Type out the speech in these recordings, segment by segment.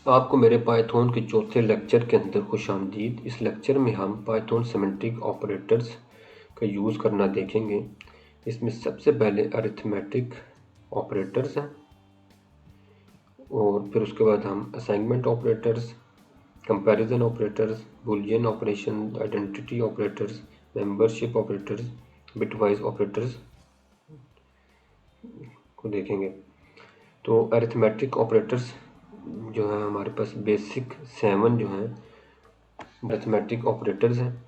आपको मेरे पाइथन के चौथे लेक्चर के अंदर खुशामदीद। इस लेक्चर में हम पाइथन सिमेंटिक ऑपरेटर्स का यूज़ करना देखेंगे। इसमें सबसे पहले अरिथमेटिक ऑपरेटर्स हैं और फिर उसके बाद हम assignment operators, comparison operators, Boolean operation, identity operators, membership operators, bitwise operators को देखेंगे। तो अरिथमेटिक ऑपरेटर्स जो है हमारे पास बेसिक 7 जो हैं अरिथमेटिक ऑपरेटर्स हैं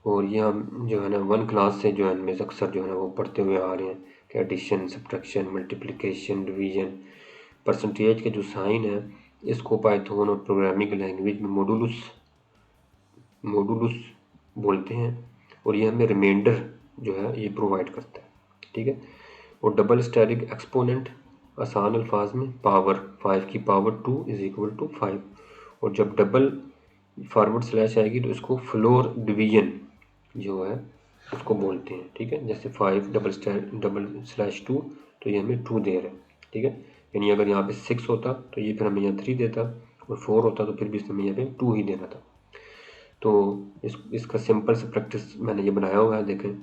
और ये हम जो है ना 1 क्लास से जो है इनमें अक्सर जो है ना वो पढ़ते हुए आ रहे हैं कि addition, subtraction, multiplication, division. Percentage के जो साइन है इसको पाइथन और प्रोग्रामिंग लैंग्वेज में मॉडुलस बोलते हैं और ये हमें रिमाइंडर जो है ये प्रोवाइड करता है, ठीक है। और डबल स्टैटिक एक्सपोनेंट आसान अल्फाज में पावर 5 की पावर 2 इज इक्वल टू 5 और जब डबल फॉरवर्ड स्लैश आएगी तो इसको फ्लोर डिवीजन जो है उसको बोलते हैं, ठीक है। जैसे 5 डबल स्लैश 2 तो ये हमें 2 दे रहा है, ठीक है। यानी अगर यहाँ पे 6 होता तो ये फिर हमें यहाँ 3 देता और 4 होता तो फिर भी इसमें यहाँ पे 2 ही देना था। तो इसका सिंपल से प्रैक्टिस मैंने ये बनाया हुआ है, देखें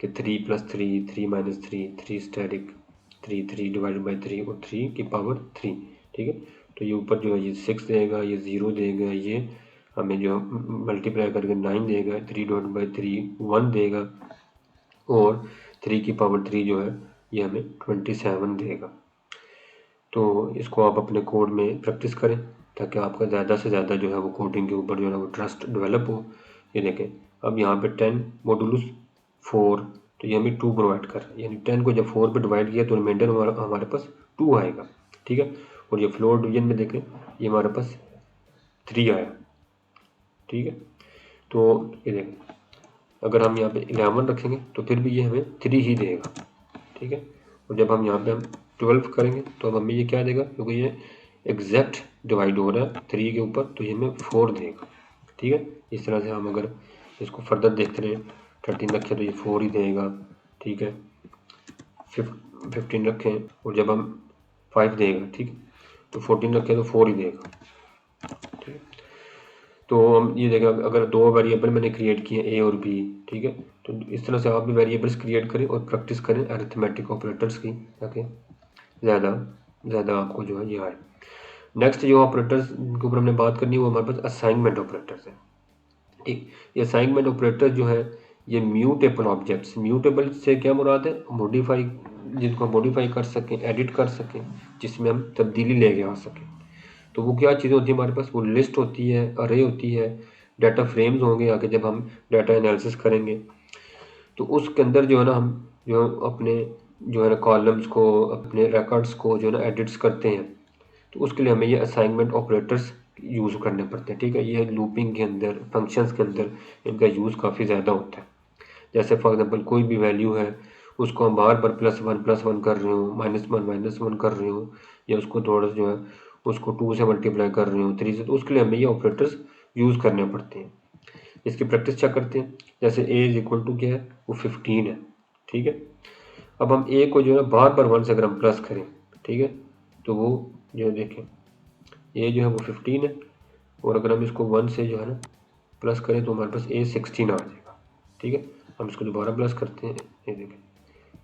कि 3 + 3, 3 - 3, 3 स्टैटिक, 3 डिवाइडेड बाई 3 और 3 की पावर 3, ठीक है। तो ये ऊपर जो है ये 6 देगा, ये 0 देगा, ये हमें जो मल्टीप्लाई करके 9 देगा, 3 डिवाइडेड बाई 3 1 देगा और 3 की पावर 3 जो है ये हमें 27 देगा। तो इसको आप अपने कोड में प्रैक्टिस करें ताकि आपका ज़्यादा से ज़्यादा जो है वो कोडिंग के ऊपर जो है ना वो ट्रस्ट डेवलप हो। ये देखें अब यहाँ पे 10 मॉडुलस 4 तो ये हमें 2 प्रोवाइड कर रहा है, यानी 10 को जब 4 पे डिवाइड किया तो रिमाइंडर हमारे पास 2 आएगा, ठीक है। और ये फ्लोर डिवीजन में देखें ये हमारे पास 3 आया, ठीक है। तो ये देखें अगर हम यहाँ पे 11 रखेंगे तो फिर भी ये हमें 3 ही देगा, ठीक है। और जब हम यहाँ पे हम 12 करेंगे तो अब हमें ये क्या देगा, क्योंकि ये एग्जैक्ट डिवाइड हो रहा है 3 के ऊपर तो ये हमें 4 देगा, ठीक है। इस तरह से हम अगर इसको फर्दर देखते रहे 13 रखें तो ये 4 ही देगा, ठीक है। 15 रखें और जब हम 5 देगा, ठीक है। तो 14 रखें तो 4 ही देगा, ठीक है। तो हम ये देखें अगर 2 वेरिएबल मैंने क्रिएट किए ए और बी, ठीक है। तो इस तरह से आप भी वेरिएबल्स क्रिएट करें और प्रैक्टिस करें अरिथमेटिक ऑपरेटर्स की ताकि ज़्यादा आपको जो है ये आए। नेक्स्ट जो ऑपरेटर्स के ऊपर हमने बात करनी है वो हमारे पास असाइनमेंट ऑपरेटर्स है, ठीक। ये असाइनमेंट ऑपरेटर जो है ये म्यूटेबल ऑब्जेक्ट्स, म्यूटेबल से क्या मुराद है, मॉडिफाई, जिनको मॉडिफाई कर सकें, एडिट कर सकें, जिसमें हम तब्दीली लेके आ सकें। तो वो क्या चीज़ें होती है हमारे पास, वो लिस्ट होती है, अरे होती है, डाटा फ्रेम्स होंगे आगे जब हम डाटा एनालिसिस करेंगे तो उसके अंदर जो है ना हम जो अपने जो है ना कॉलम्स को, अपने रिकॉर्ड्स को जो है ना एडिट्स करते हैं तो उसके लिए हमें ये असाइनमेंट ऑपरेटर्स यूज़ करने पड़ते हैं, ठीक है। ये लूपिंग के अंदर, फंक्शंस के अंदर इनका यूज़ काफ़ी ज़्यादा होता है। जैसे फॉर एग्जांपल कोई भी वैल्यू है उसको हम बार बार +1 कर रहे हो, -1 कर रहे हो, या उसको थोड़ा सा जो है उसको 2 से मल्टीप्लाई कर रहे हो, 3 से, तो उसके लिए हमें ये ऑपरेटर्स यूज़ करने पड़ते हैं। इसकी प्रैक्टिस क्या करते हैं, जैसे a इज इक्वल टू क्या है, वो 15 है, ठीक है। अब हम a को जो है बार बार 1 से अगर हम प्लस करें, ठीक है, तो वो जो देखें a जो है वो 15 है और अगर हम इसको 1 से जो है ना प्लस करें तो हमारे पास a 16 आ जाएगा, ठीक है। हम इसको दोबारा प्लस करते हैं, ये देखें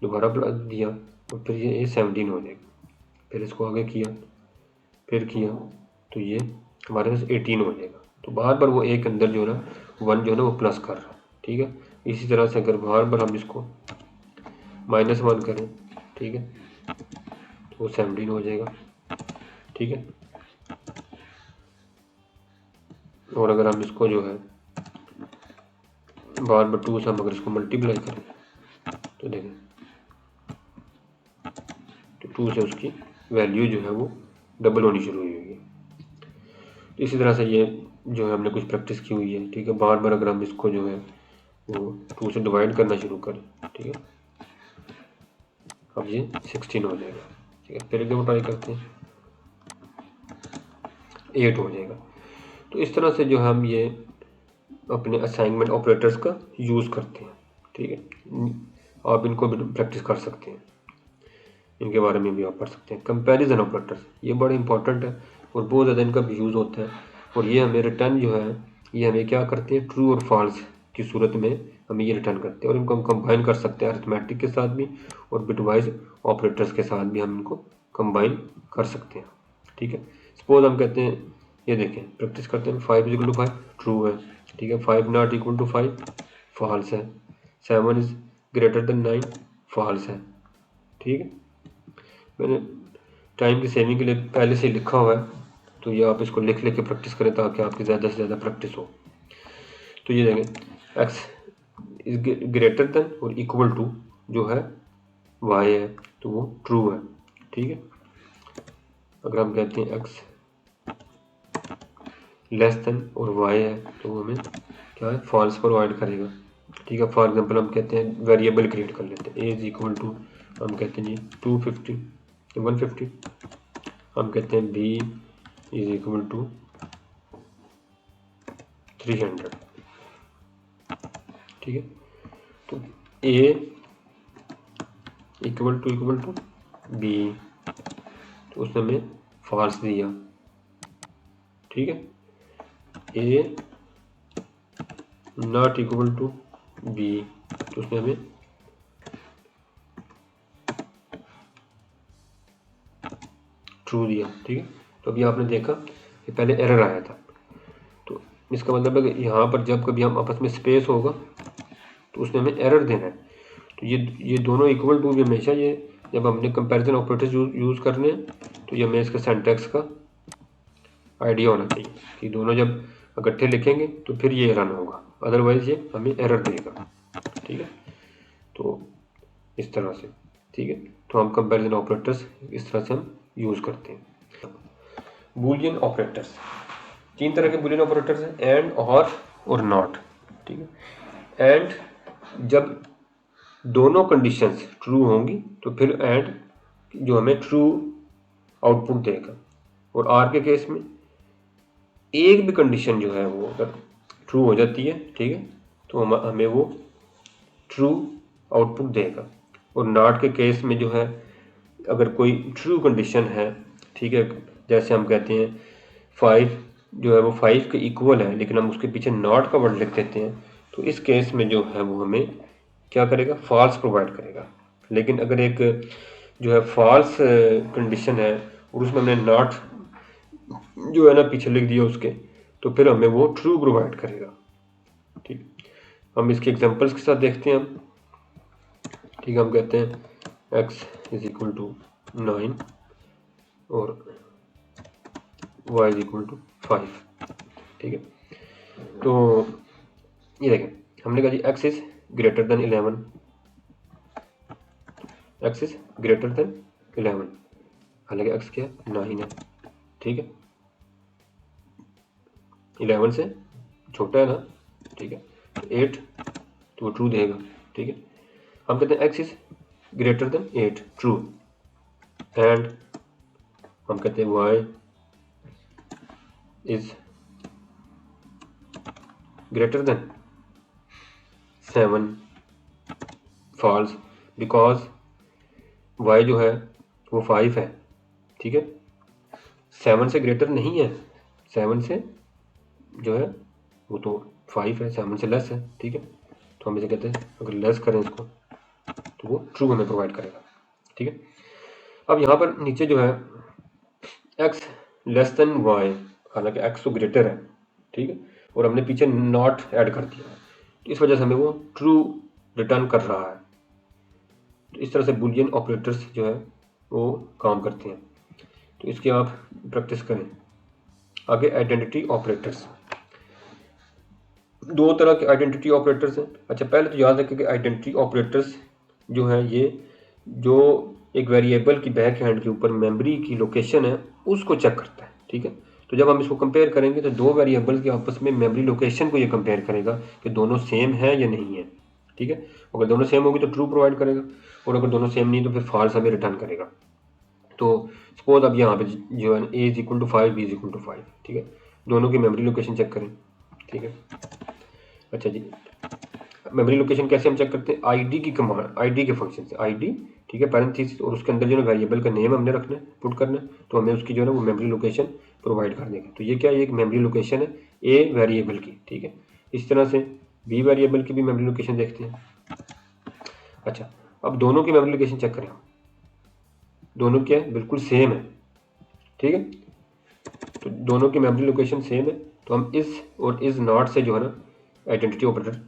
दोबारा प्लस दिया और फिर ये a 17 हो जाएगा, फिर इसको आगे किया, फिर किया तो ये हमारे पास 18 हो जाएगा। तो बार बार वो एक अंदर जो है ना 1 जो है ना वो प्लस कर रहा है, ठीक है। इसी तरह से अगर बार बार हम इसको -1 करें, ठीक है, तो वो 17 हो जाएगा, ठीक है। और अगर हम इसको जो है बार बार 2 से हम अगर इसको मल्टीप्लाई करें तो देखें तो 2 से उसकी वैल्यू जो है वो डबल होनी शुरू हुई होगी। तो इसी तरह से ये जो है हमने कुछ प्रैक्टिस की हुई है, ठीक है। बार बार अगर हम इसको जो है वो 2 से डिवाइड करना शुरू करें, ठीक है, अब ये 16 हो जाएगा, ठीक है। फिर एक दो ट्राई करते हैं, 8 हो जाएगा। तो इस तरह से जो हम ये अपने असाइनमेंट ऑपरेटर्स का यूज़ करते हैं, ठीक है। आप इनको भी प्रैक्टिस कर सकते हैं, इनके बारे में भी आप पढ़ सकते हैं। कंपैरिजन ऑपरेटर्स ये बड़े इंपॉर्टेंट है, और बहुत ज़्यादा इनका भी यूज़ होता है। और ये हमें रिटर्न जो है ये हमें क्या करते हैं, ट्रू और फॉल्स की सूरत में हमें ये रिटर्न करते हैं। और इनको हम कंबाइन कर सकते हैं अरिथमेटिक के साथ भी और बिटवाइज ऑपरेटर्स के साथ भी हम इनको कंबाइन कर सकते हैं। ठीक है, सपोज हम कहते हैं, ये देखें प्रैक्टिस करते हैं, 5 = 5 ट्रू है। ठीक है, 5 ≠ 5 फॉल्स है। 7 इज ग्रेटर देन 9 फॉल्स है। ठीक है, मैंने टाइम की सेविंग के लिए पहले से लिखा हुआ है, तो ये आप इसको लिख के प्रैक्टिस करें ताकि आपकी ज़्यादा से ज़्यादा प्रैक्टिस हो। तो ये देखें x इज ग्रेटर देन और इक्वल टू जो है y है तो वो ट्रू है। ठीक है, अगर हम कहते हैं x लेस देन और y है तो वो हमें क्या है, फॉल्स प्रोवाइड करेगा। ठीक है, फॉर एग्जांपल हम कहते हैं वेरिएबल क्रिएट कर लेते हैं, a = हम कहते हैं जी 250 150, हम कहते हैं b = 300। ठीक है, तो a = b, तो उसने हमें फॉल्स दिया। ठीक है, a not equal to b, तो उसने हमें ट्रू दिया। ठीक है, तो अभी आपने देखा कि पहले एरर आया था, तो इसका मतलब है कि यहाँ पर जब कभी हम आपस में स्पेस होगा तो उसने हमें एरर देना है। तो ये दोनों इक्वल टू भी हमेशा, ये जब हमने कंपैरिजन ऑपरेटर्स यूज़ करने हैं तो ये हमें इसका सिंटैक्स का आइडिया होना चाहिए कि दोनों जब इकट्ठे लिखेंगे तो फिर ये रन होगा, अदरवाइज ये हमें एरर देगा। ठीक है, तो इस तरह से। ठीक है, तो हम कंपैरिजन ऑपरेटर्स इस तरह से हम यूज़ करते हैं। बूलियन ऑपरेटर्स, 3 तरह के बूलियन ऑपरेटर्स हैं, एंड और नॉट। ठीक है, एंड जब दोनों कंडीशंस ट्रू होंगी तो फिर एंड जो हमें ट्रू आउटपुट देगा। और आर के केस में एक भी कंडीशन जो है वो अगर ट्रू हो जाती है, ठीक है, तो हमें वो ट्रू आउटपुट देगा। और नॉट के केस में जो है अगर कोई ट्रू कंडीशन है, ठीक है, जैसे हम कहते हैं 5 जो है वो 5 के इक्वल है लेकिन हम उसके पीछे नॉट का वर्ड लिख देते हैं, तो इस केस में जो है वो हमें क्या करेगा, फॉल्स प्रोवाइड करेगा। लेकिन अगर एक जो है फॉल्स कंडीशन है और उसमें हमने नॉट जो है ना पीछे लिख दिया उसके, तो फिर हमें वो ट्रू प्रोवाइड करेगा। ठीक, हम इसके एग्जांपल्स के साथ देखते हैं हम। ठीक है, हम कहते हैं x = 9 और y = 5। ठीक है, तो ये देखें हमने कहा जी x is greater then 11, x is greater then 11, हालांकि x क्या है, 9 है। ठीक है, 11 से छोटा है ना। ठीक है, 8 तो वो ट्रू देगा। ठीक है, हम कहते हैं x is greater than 8 true, and हम कहते हैं y is greater than 7 false, because y जो है वो 5 है। ठीक है, 7 से ग्रेटर नहीं है, 7 से जो है वो तो 5 है, 7 से लेस है। ठीक है, तो हम इसे कहते हैं अगर लेस करें इसको तो वो ट्रू हमें प्रोवाइड करेगा। ठीक है, अब यहाँ पर नीचे जो है x लेस देन y, हालांकि x तो ग्रेटर है। ठीक है, और हमने पीछे नॉट ऐड कर दिया, तो इस वजह से हमें वो ट्रू रिटर्न कर रहा है। तो इस तरह से बूलियन ऑपरेटर्स जो है वो काम करते हैं। तो इसकी आप प्रैक्टिस करें। आगे आइडेंटिटी ऑपरेटर्स, 2 तरह के आइडेंटिटी ऑपरेटर्स हैं। अच्छा, पहले तो याद रखें कि आइडेंटिटी ऑपरेटर्स जो है ये जो एक वेरिएबल की बैक हैंड के ऊपर मेमोरी की लोकेशन है उसको चेक करता है। ठीक है, तो जब हम इसको कंपेयर करेंगे तो 2 वेरिएबल के आपस में मेमोरी लोकेशन को ये कंपेयर करेगा कि दोनों सेम है या नहीं है। ठीक है, अगर दोनों सेम होगी तो ट्रू प्रोवाइड करेगा, और अगर दोनों सेम नहीं तो फिर फॉल्स हमें रिटर्न करेगा। तो सपोज अब यहाँ पे जो है a = 5 b = 5। ठीक है, दोनों की मेमोरी लोकेशन चेक करें। ठीक है, अच्छा जी, मेमोरी लोकेशन कैसे हम चेक करते हैं, आईडी की कमांड, आईडी के फंक्शन से, आईडी ठीक है, पैरेंथेसिस, और उसके अंदर जो है वेरिएबल का नेम हमने रखना है, पुट करना है, तो हमें उसकी जो है ना वो मेमोरी लोकेशन प्रोवाइड कर देगा। तो ये क्या है, एक मेमोरी लोकेशन है ए वेरिएबल की, ठीक है। इस तरह से बी वेरिएबल की भी मेमोरी लोकेशन देखते हैं। अच्छा, अब दोनों की मेमोरी लोकेशन चेक करें, दोनों क्या है, बिल्कुल सेम है, ठीक है। तो दोनों की मेमोरी लोकेशन सेम है, तो हम इस और इस नॉट से जो है ना आइडेंटिटी ऑपरेटर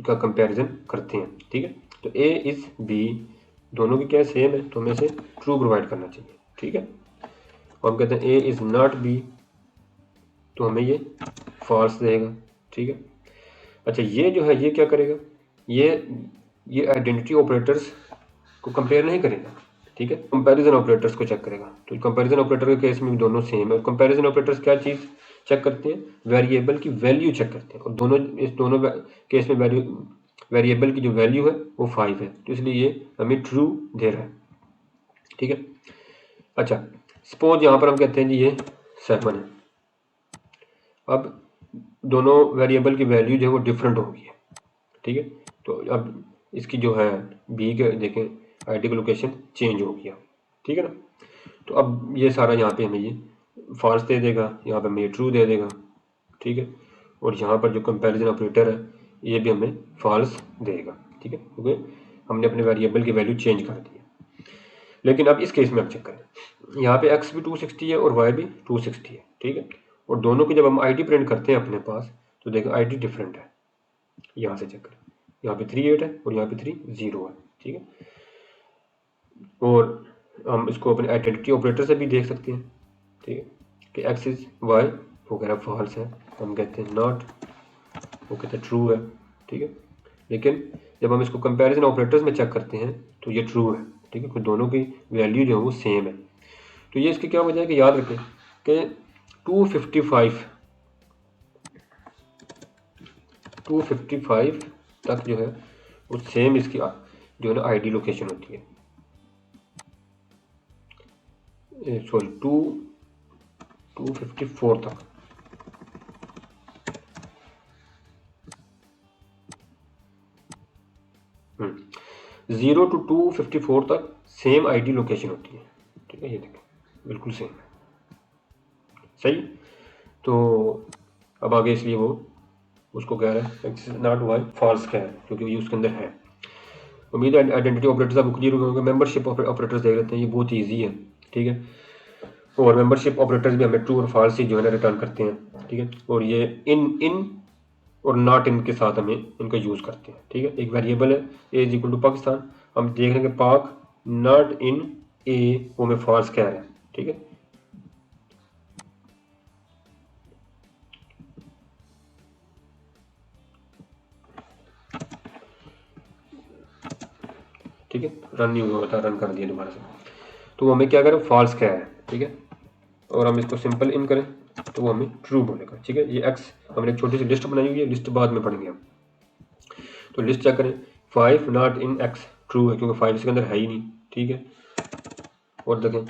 का कंपैरिजन करते हैं, ठीक है। तो ए इज बी, दोनों की क्या सेम है, तो हमें इसे ट्रू प्रोवाइड करना चाहिए, ठीक है। और हम कहते हैं ए इज नॉट बी, तो हमें ये फॉल्स देगा, ठीक है। अच्छा, ये जो है ये क्या करेगा, ये आइडेंटिटी ऑपरेटर्स को कंपेयर नहीं करेगा, ठीक है, कंपैरिजन ऑपरेटर्स को चेक करेगा। तो कंपैरिजन ऑपरेटर के केस में भी दोनों सेम है। कंपैरिजन ऑपरेटर्स क्या चीज़ चेक करते हैं, वेरिएबल की वैल्यू चेक करते हैं, और इस दोनों केस में वेरिएबल की जो वैल्यू है वो 5 है, तो इसलिए ये हमें ट्रू दे रहा है, ठीक है। अच्छा, सपोज यहाँ पर हम कहते हैं जी ये 7 है। अब दोनों वेरिएबल की वैल्यू जो है वो डिफरेंट होगी है, ठीक है। तो अब इसकी जो है बी के देखें आईडी की लोकेशन चेंज हो गया, ठीक है ना। तो अब ये सारा यहाँ पे हमें ये फॉल्स दे देगा, यहाँ पे हमें ये ट्रू दे देगा, ठीक है। और यहाँ पर जो कंपैरिजन ऑपरेटर है ये भी हमें फॉल्स देगा, ठीक है, क्योंकि हमने अपने वेरिएबल की वैल्यू चेंज कर दी है। लेकिन अब इस केस में हम चेक करें, यहाँ पे x भी 260 है और y भी 260 है, ठीक है। और दोनों की जब हम आईडी प्रिंट करते हैं अपने पास, तो देखो आईडी डिफरेंट है, यहाँ से चेक करें, यहाँ पे 38 है और यहाँ पे 30 है, ठीक है। और हम इसको अपने आइडेंटिटी ऑपरेटर से भी देख सकते हैं, ठीक है, कि x इज y वगैरह फॉल्स है, हम कहते हैं नॉट, वो कहते हैं ट्रू है, ठीक है। लेकिन जब हम इसको कंपैरिजन ऑपरेटर्स में चेक करते हैं तो ये ट्रू है, ठीक है, क्योंकि दोनों की वैल्यू जो है वो सेम है। तो ये इसकी क्या वजह है कि याद रखें कि 255 तक जो है वो सेम इसकी जो है ना आईडी लोकेशन होती है, सॉरी 254 तक, जीरो टू 254 तक सेम आईडी लोकेशन होती है, ठीक है। ये देखें बिल्कुल सेम है, सही। तो अब आगे इसलिए वो उसको कह रहा है नॉट वाई फॉल्स कह रहा है, क्योंकि ये उसके अंदर है। उम्मीद है आइडेंटिटी ऑपरेटर्स आपको क्लियर होगा। मेंबरशिप ऑपरेटर्स देख लेते हैं, ये बहुत ईजी है, ठीक है। और मेंबरशिप ऑपरेटर्स भी हमें ट्रू और फॉल्स ही जो है ना रिटर्न करते हैं, ठीक है। और ये इन और नॉट इन के साथ हमें इनका यूज़ करते हैं, ठीक है। एक वेरिएबल है ए इज इक्वल टू पाकिस्तान, हम देख रहे हैं कि पाक नॉट इन ए, वो हमें फॉल्स कह रहा है, ठीक है। ठीक है, रन नहीं हुआ था, रन कर दिया दोबारा से। तो वो हमें क्या करें, फॉल्स कह रहा है, ठीक है। और हम इसको सिंपल इन करें तो वो हमें ट्रू बोलेगा, ठीक है। ये एक्स हमने एक छोटी सी लिस्ट बनाई हुई है, लिस्ट बाद में पढ़ेंगे हम। तो लिस्ट चेक करें, 5 नॉट इन एक्स ट्रू है, क्योंकि 5 इसके अंदर है ही नहीं, ठीक है। और देखें,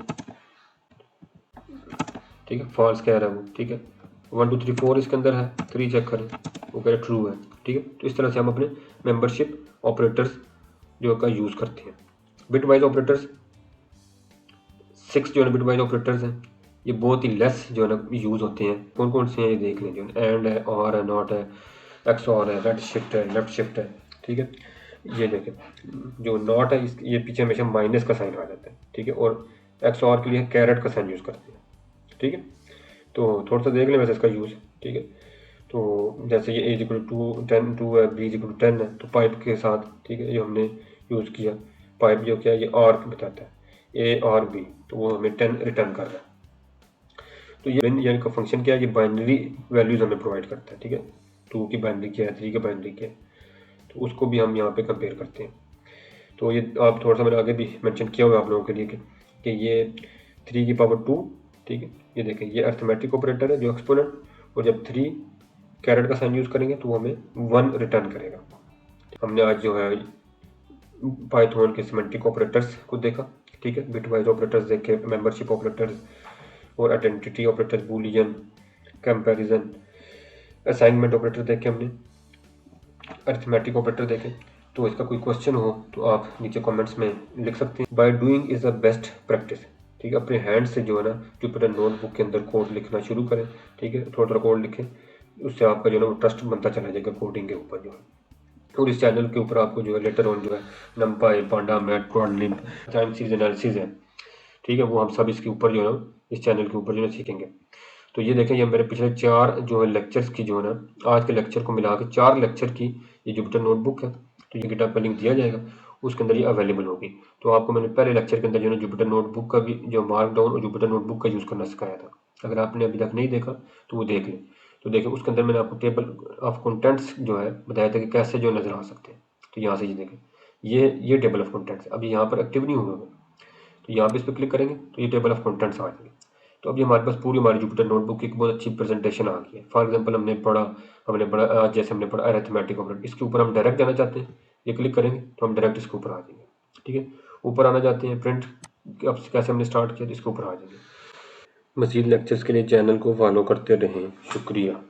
ठीक है, फॉल्स कह रहा है वो, ठीक है। 1 2 3 4 इसके अंदर है, 3 चेक करें, वो कह रहा है ट्रू है, ठीक है। तो इस तरह से हम अपने मेंबरशिप ऑपरेटर्स जो का यूज़ करते हैं। बिटवाइज ऑपरेटर्स 6 जो है बिटवाइज ऑपरेटर्स हैं, ये बहुत ही लेस जो है ना यूज़ होते हैं। कौन कौन से हैं ये देख लें, जो एंड है, और है, नॉट है, एक्स और है, राइट शिफ्ट है, लेफ्ट शिफ्ट है, ठीक है। ये देखें, जो नॉट है ये पीछे हमेशा माइनस का साइन आ जाता है, ठीक है। और एक्स और के लिए कैरेट का साइन यूज़ करते हैं, ठीक है। तो थोड़ा सा देख लें वैसे इसका यूज़, ठीक है। तो जैसे ये ए इक्वल टू 10 2 है, बी इक्वल टू 10 है, तो पाइप के साथ, ठीक है, जो हमने यूज़ किया, पाइप जो क्या है ये आर बताता है, ए और बी, तो वो हमें 10 रिटर्न कर रहा है। तो ये यानी का फंक्शन क्या है, ये बाइनरी वैल्यूज हमें प्रोवाइड करता है, ठीक है। 2 की बाइनरी क्या है, 3 की बाइनरी क्या है, तो उसको भी हम यहाँ पे कंपेयर करते हैं। तो ये आप थोड़ा सा मैंने आगे भी मेंशन किया हुआ आप लोगों के लिए कि ये 3 की पावर 2, ठीक है। ये देखें, ये अर्थमेटिक ऑपरेटर है जो एक्सपोनेंट, और जब 3 कैरेट का साइन यूज़ करेंगे तो हमें 1 रिटर्न करेगा। हमने आज जो है पाइथन के सिमेंटिक ऑपरेटर्स को देखा, ठीक है, बिटवाइज ऑपरेटर्स देखे, मेंबरशिप ऑपरेटर्स और identity operators, Boolean, comparison, assignment operator देखे हमने, अरिथमेटिक ऑपरेटर देखे। तो इसका कोई क्वेश्चन हो तो आप नीचे कमेंट्स में लिख सकते हैं। By doing is the best practice, ठीक है। अपने हैंड से जो है ना जुपिटर नोटबुक के अंदर कोड लिखना शुरू करें, ठीक है। थोड़ा थोड़ा कोड लिखें, उससे आपका जो है ना वो ट्रस्ट बनता चला जाएगा कोडिंग के ऊपर जो है। और इस चैनल के ऊपर आपको जो है लेटर ऑन जो है नमपाई, पांडा, मैट, प्रोडलिप, टाइम सीरीज एनालिसिस है, ठीक है। वो हम सब इसके ऊपर जो है ना इस चैनल के ऊपर जो है सीखेंगे। तो ये देखें, ये मेरे पिछले 4 जो है लेक्चर्स की जो है ना आज के लेक्चर को मिला के 4 लेक्चर की ये जुपिटर नोटबुक है। तो ये गिटहब पे लिंक दिया जाएगा, उसके अंदर ये अवेलेबल होगी। तो आपको मैंने पहले लेक्चर के अंदर जो है जुपिटर नोटबुक का भी जो मार्कडाउन और जुपिटर नोटबुक का यूज़ करना सिखाया था। अगर आपने अभी तक नहीं देखा तो वो देख लें। तो देखिए उसके अंदर मैंने आपको टेबल ऑफ कंटेंट्स जो है बताया था कि कैसे जो नज़र आ सकते हैं। तो यहाँ से ये देखें, ये टेबल ऑफ कंटेंट्स अभी यहाँ पर एक्टिव नहीं हुआ, तो यहाँ पे इस पर क्लिक करेंगे तो ये टेबल ऑफ कंटेंट्स आ जाएंगे। तो अब ये हमारे पास पूरी हमारी जुपिटर नोटबुक की एक बहुत अच्छी प्रेजेंटेशन आ गई है। फॉर एग्जांपल हमने पढ़ा जैसे हमने पढ़ा अरिथमेटिक ऑपरेटर, इसके ऊपर हम डायरेक्ट जाना चाहते हैं, ये क्लिक करेंगे तो हम डायरेक्ट इसके ऊपर आ जाएंगे, ठीक है। ऊपर आना चाहते हैं प्रिंट, अब कैसे हमने स्टार्ट किया तो इसके ऊपर आ जाएंगे। मज़ीद लेक्चर्स के लिए चैनल को फॉलो करते रहें। शुक्रिया।